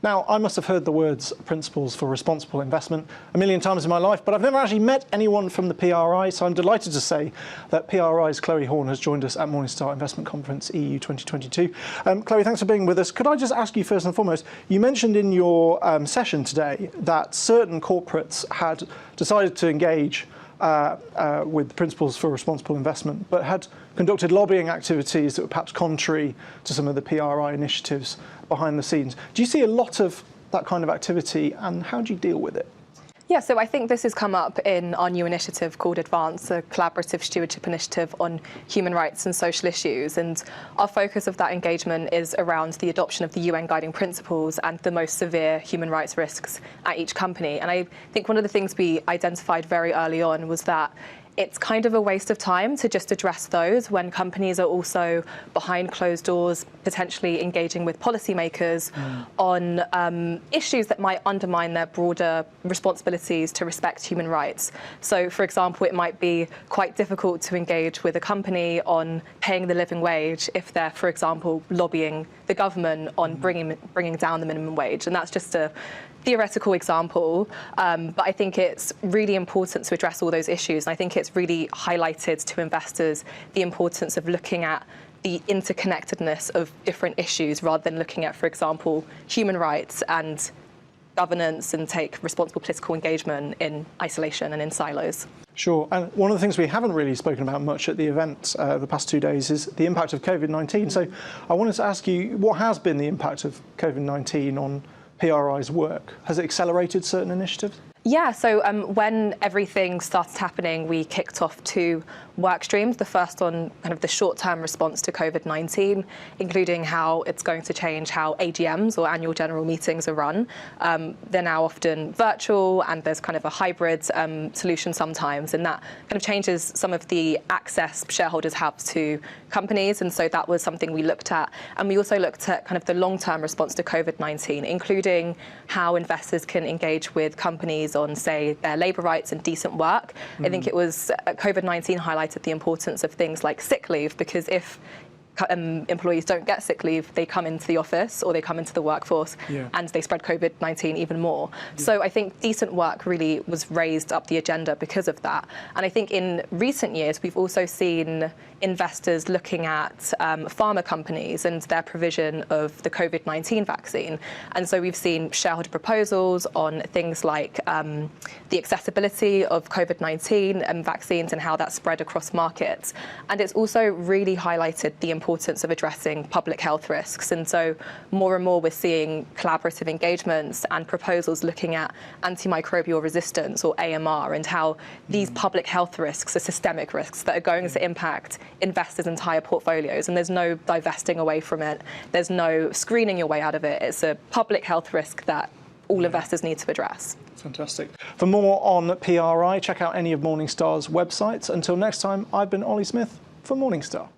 Now, I must have heard the words principles for responsible investment a million times in my life, but I've never actually met anyone from the PRI, so I'm delighted to say that PRI's Chloe Horne has joined us at Morningstar Investment Conference EU 2022. Chloe, thanks for being with us. Could I just ask you first and foremost, you mentioned in your session today that certain corporates had decided to engage with principles for responsible investment, but had conducted lobbying activities that were perhaps contrary to some of the PRI initiatives behind the scenes. Do you see a lot of that kind of activity, and how do you deal with it? Yeah, so I think this has come up in our new initiative called Advance, a collaborative stewardship initiative on human rights and social issues. And our focus of that engagement is around the adoption of the UN guiding principles and the most severe human rights risks at each company. And I think one of the things we identified very early on was that it's kind of a waste of time to just address those when companies are also behind closed doors, potentially engaging with policymakers on issues that might undermine their broader responsibilities to respect human rights. So, for example, it might be quite difficult to engage with a company on paying the living wage if they're, for example, lobbying the government on bringing down the minimum wage. And that's just a theoretical example, but I think it's really important to address all those issues. And I think it's really highlighted to investors the importance of looking at the interconnectedness of different issues rather than looking at, for example, human rights and governance and take responsible political engagement in isolation and in silos. Sure, and one of the things we haven't really spoken about much at the event the past 2 days is the impact of COVID-19. So I wanted to ask you, what has been the impact of COVID-19 on PRI's work? Has it accelerated certain initiatives? Yeah, so when everything started happening, we kicked off 2 work streams. The first on kind of the short-term response to COVID-19, including how it's going to change how AGMs or annual general meetings are run. They're now often virtual, and there's kind of a hybrid solution sometimes, and that kind of changes some of the access shareholders have to companies. And so that was something we looked at. And we also looked at kind of the long-term response to COVID-19, including how investors can engage with companies on, say, their labour rights and decent work. I think it was COVID-19 highlighted the importance of things like sick leave, because if employees don't get sick leave, they come into the office or they come into the workforce and they spread COVID-19 even more. So I think decent work really was raised up the agenda because of that. And I think in recent years, we've also seen investors looking at pharma companies and their provision of the COVID-19 vaccine. And so we've seen shareholder proposals on things like the accessibility of COVID-19 vaccines and how that's spread across markets. And it's also really highlighted the importance of addressing public health risks. And so more and more we're seeing collaborative engagements and proposals looking at antimicrobial resistance, or AMR, and how these public health risks are systemic risks that are going to impact investors' entire portfolios. And there's no divesting away from it. There's no screening your way out of it. It's a public health risk that all investors need to address. Fantastic. For more on PRI, check out any of Morningstar's websites. Until next time, I've been Ollie Smith for Morningstar.